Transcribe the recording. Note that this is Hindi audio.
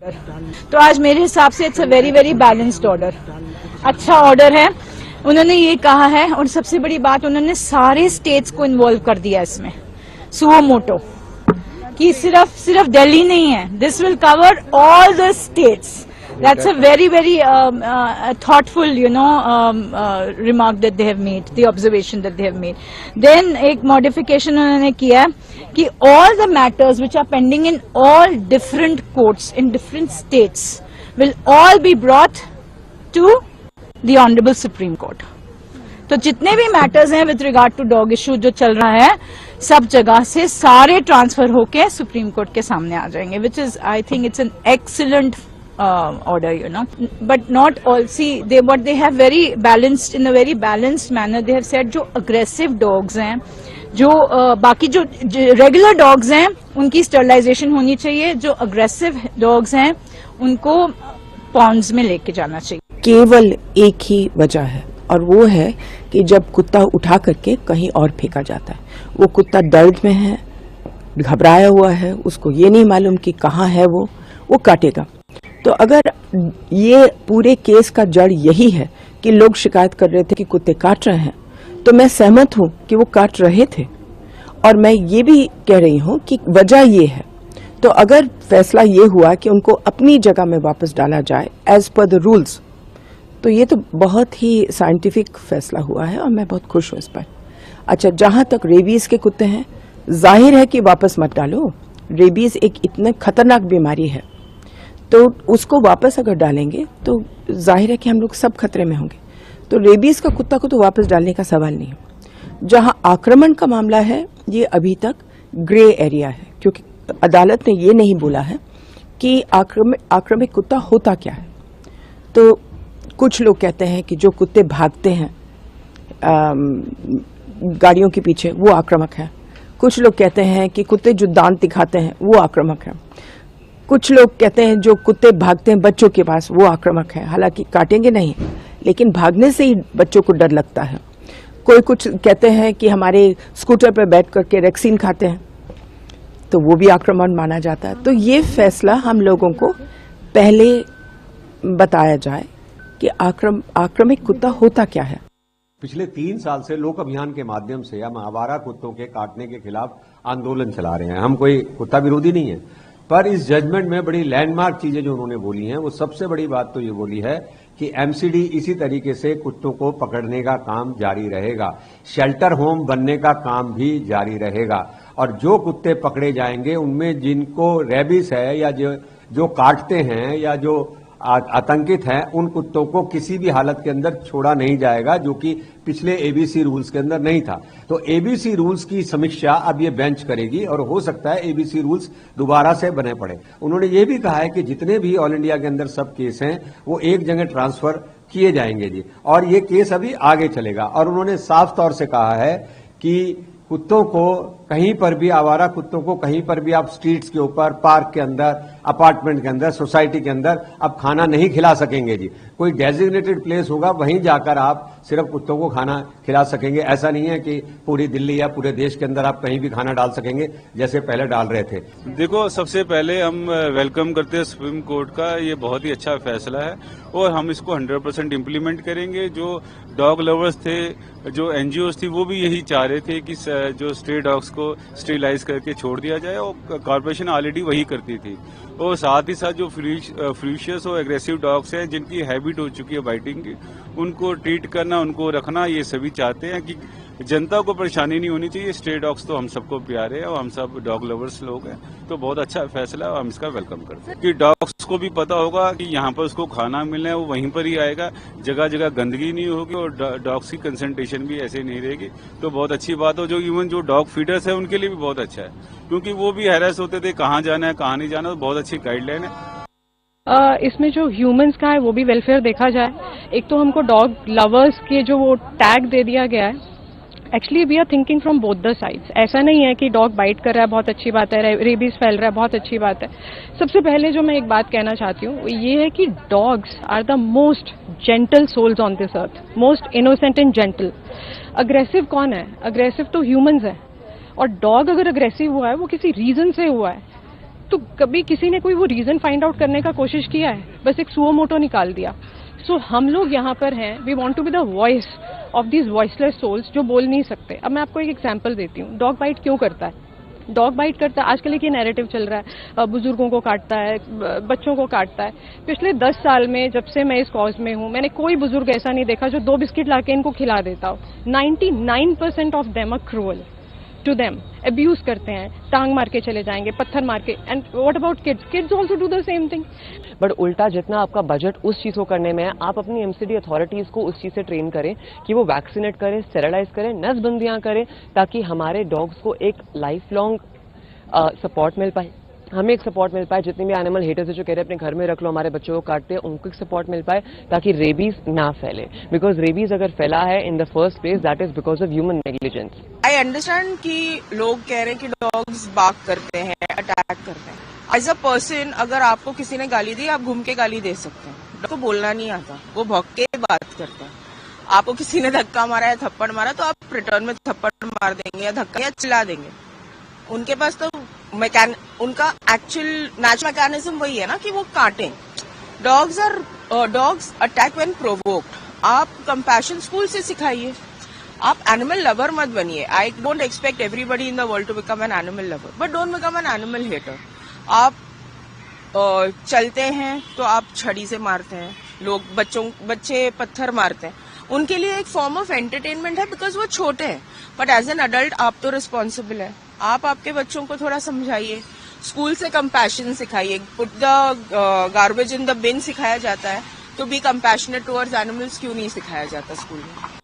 तो आज मेरे हिसाब से it's a very very balanced order, अच्छा ऑर्डर है। उन्होंने ये कहा है, और सबसे बड़ी बात उन्होंने सारे स्टेट्स को इन्वॉल्व कर दिया इसमें सुओ मोटो, कि सिर्फ दिल्ली नहीं है, this will cover all the states. That's a very very thoughtful, remark that they have made, the observation that they have made. Then एक modification उन्होंने किया कि all the matters which are pending in all different courts in different states will all be brought to the Honorable Supreme Court. तो जितने भी मैटर्स हैं with regard to dog issue जो चल रहा है, सब जगह से सारे ट्रांसफर होके सुप्रीम कोर्ट के सामने आ जाएंगे, which is I think it's an excellent order, but not all. See, what they have very balanced, in a very balanced manner they have said, जो aggressive dogs हैं, जो बाकी जो regular dogs हैं उनकी sterilization होनी चाहिए, जो aggressive dogs हैं उनको ponds में लेके जाना चाहिए। केवल एक ही वजह है, और वो है कि जब कुत्ता उठा करके कहीं और फेंका जाता है, वो कुत्ता दर्द में है, घबराया हुआ है, उसको ये नहीं मालूम कि कहाँ है वो काटेगा। तो अगर ये पूरे केस का जड़ यही है कि लोग शिकायत कर रहे थे कि कुत्ते काट रहे हैं, तो मैं सहमत हूं कि वो काट रहे थे, और मैं ये भी कह रही हूं कि वजह ये है। तो अगर फैसला ये हुआ कि उनको अपनी जगह में वापस डाला जाए एज पर द रूल्स, तो ये तो बहुत ही साइंटिफिक फैसला हुआ है और मैं बहुत खुश हूं इस पर। अच्छा, जहां तक रेबीज के कुत्ते हैं, जाहिर है कि वापस मत डालो। रेबीज एक इतनी खतरनाक बीमारी है, तो उसको वापस अगर डालेंगे तो जाहिर है कि हम लोग सब खतरे में होंगे। तो रेबीज का कुत्ता को तो वापस डालने का सवाल नहीं है। जहां आक्रमण का मामला है, ये अभी तक ग्रे एरिया है, क्योंकि अदालत ने ये नहीं बोला है कि आक्रामक कुत्ता होता क्या है। तो कुछ लोग कहते हैं कि जो कुत्ते भागते हैं गाड़ियों के पीछे, वो आक्रामक है। कुछ लोग कहते हैं कि कुत्ते जो दांत दिखाते हैं वो आक्रामक है। कुछ लोग कहते हैं जो कुत्ते भागते हैं बच्चों के पास, वो आक्रामक है, हालांकि काटेंगे नहीं, लेकिन भागने से ही बच्चों को डर लगता है। कोई कुछ कहते हैं कि हमारे स्कूटर पर बैठ करके वैक्सीन खाते हैं, तो वो भी आक्रमण माना जाता है। तो ये फैसला हम लोगों को पहले बताया जाए कि आक्रामक कुत्ता होता क्या है। पिछले 3 साल से लोक अभियान के माध्यम से हम आवारा कुत्तों के काटने के खिलाफ आंदोलन चला रहे हैं। हम कोई कुत्ता विरोधी नहीं है, पर इस जजमेंट में बड़ी लैंडमार्क चीजें जो उन्होंने बोली हैं, वो सबसे बड़ी बात तो ये बोली है कि एमसीडी इसी तरीके से कुत्तों को पकड़ने का काम जारी रहेगा, शेल्टर होम बनने का काम भी जारी रहेगा, और जो कुत्ते पकड़े जाएंगे उनमें जिनको रेबीज है या जो काटते हैं या जो आतंकित हैं, उन कुत्तों को किसी भी हालत के अंदर छोड़ा नहीं जाएगा, जो कि पिछले एबीसी रूल्स के अंदर नहीं था। तो एबीसी रूल्स की समीक्षा अब ये बेंच करेगी, और हो सकता है एबीसी रूल्स दोबारा से बने पड़े। उन्होंने ये भी कहा है कि जितने भी ऑल इंडिया के अंदर सब केस हैं वो एक जगह ट्रांसफर किए जाएंगे जी, और ये केस अभी आगे चलेगा। और उन्होंने साफ तौर से कहा है कि कुत्तों को कहीं पर भी, आवारा कुत्तों को कहीं पर भी आप स्ट्रीट्स के ऊपर, पार्क के अंदर, अपार्टमेंट के अंदर, सोसाइटी के अंदर अब खाना नहीं खिला सकेंगे जी। कोई डेजिग्नेटेड प्लेस होगा, वहीं जाकर आप सिर्फ कुत्तों को खाना खिला सकेंगे। ऐसा नहीं है कि पूरी दिल्ली या पूरे देश के अंदर आप कहीं भी खाना डाल सकेंगे जैसे पहले डाल रहे थे। देखो, सबसे पहले हम वेलकम करते हैं सुप्रीम कोर्ट का, ये बहुत ही अच्छा फैसला है और हम इसको 100% इम्प्लीमेंट करेंगे। जो डॉग लवर्स थे, जो एनजीओज थी, वो भी यही चाह रहे थे कि जो स्ट्रे डॉग्स को स्टेरिलाइज करके छोड़ दिया जाए, और कॉर्पोरेशन ऑलरेडी वही करती थी। और साथ ही साथ जो फ्यूशियस और एग्रेसिव डॉग्स हैं, जिनकी हैबिट हो चुकी है बाइटिंग की, उनको ट्रीट करना, उनको रखना, ये सभी चाहते हैं कि जनता को परेशानी नहीं होनी चाहिए। स्ट्रे डॉग्स तो हम सबको प्यारे हैं और हम सब डॉग लवर्स लोग हैं, तो बहुत अच्छा फैसला है और हम इसका वेलकम करते हैं। कि डॉग्स को भी पता होगा कि यहाँ पर उसको खाना मिलना है, वो वहीं पर ही आएगा, जगह जगह गंदगी नहीं होगी और डॉग्स की कंसंट्रेशन भी ऐसे नहीं रहेगी, तो बहुत अच्छी बात हो। जो इवन जो डॉग फीडर्स है उनके लिए भी बहुत अच्छा है, क्योंकि वो भी हैरेस होते थे कहाँ जाना है कहाँ नहीं जाना, तो बहुत अच्छी गाइडलाइन है। इसमें जो ह्यूमंस का है वो भी वेलफेयर देखा जाए। एक तो हमको डॉग लवर्स के जो वो टैग दे दिया गया है, actually we are thinking from both the sides. ऐसा नहीं है कि डॉग बाइट कर रहा है बहुत अच्छी बात है, रेबीज फैल रहा है बहुत अच्छी बात है। सबसे पहले जो मैं एक बात कहना चाहती हूँ ये है कि dogs are the most gentle souls on this earth, most innocent and gentle. Aggressive कौन है? अग्रेसिव तो ह्यूमंस है, और डॉग अगर अग्रेसिव हुआ है वो किसी रीजन से हुआ है। तो कभी किसी ने कोई वो रीजन फाइंड आउट करने का कोशिश किया है? बस एक सुओ मोटो निकाल दिया। सो हम लोग यहाँ पर हैं, we want to be the voice of these voiceless souls जो बोल नहीं सकते। अब मैं आपको एक एग्जांपल देती हूँ। डॉग बाइट क्यों करता है? डॉग बाइट करता है, आजकल एक ये नैरेटिव चल रहा है, बुजुर्गों को काटता है, बच्चों को काटता है। पिछले 10 साल में जब से मैं इस कॉज में हूँ, मैंने कोई बुजुर्ग ऐसा नहीं देखा जो 2 बिस्किट लाके इनको खिला देता हो। 99% of them are cruel to them, abuse करते हैं, टांग मार के चले जाएंगे, पत्थर मार के। And what about kids? Kids also do the same thing. But उल्टा जितना आपका बजट उस चीज़ को करने में है, आप अपनी एमसीडी अथॉरिटीज़ को उस चीज़ से ट्रेन करें कि वो वैक्सीनेट करें, स्टेरिलाइज करें, नसबंदियां करें, ताकि हमारे डॉग्स को एक लाइफ लॉन्ग सपोर्ट मिल पाए, हमें एक सपोर्ट मिल पाए। जितने भी एनिमल हेटर्स है जो कह रहे हैं अपने घर में रख लो, हमारे बच्चों को काटते हैं, उनको एक सपोर्ट मिल पाए ताकि रेबीज ना फैले। बिकॉज रेबीज अगर फैला है in the first place, that is because of human negligence. I understand कि लोग कह रहे हैं कि डॉग्स बार्क करते हैं, अटैक करते हैं। एज अ पर्सन, अगर आपको किसी ने गाली दी, आप घूम के गाली दे सकते हैं। डॉग को बोलना नहीं आता, वो भौंक के बात करता है। आपको किसी ने धक्का मारा या थप्पड़ मारा तो आप रिटर्न में थप्पड़ मार देंगे या धक्का या चिल्ला देंगे। उनके पास तो उनका एक्चुअल नेचुरल मैकेनिज्म वही है ना कि वो काटें। Dogs attack when provoked. आप कंपैशन स्कूल से सिखाइए, आप एनिमल लवर मत बनिए। I don't expect everybody in the world to become an animal lover, but don't become an animal hater. आप चलते हैं तो आप छड़ी से मारते हैं, लोग बच्चे पत्थर मारते हैं। उनके लिए एक फॉर्म ऑफ एंटरटेनमेंट है बिकॉज वो छोटे हैं, बट एज एन अडल्ट आप तो रिस्पॉन्सिबल है। आप आपके बच्चों को थोड़ा समझाइए, स्कूल से कंपैशन सिखाइए। Put the garbage in the bin सिखाया जाता है, तो बी कंपैशनेट टुवर्ड्स एनिमल्स क्यों नहीं सिखाया जाता स्कूल में?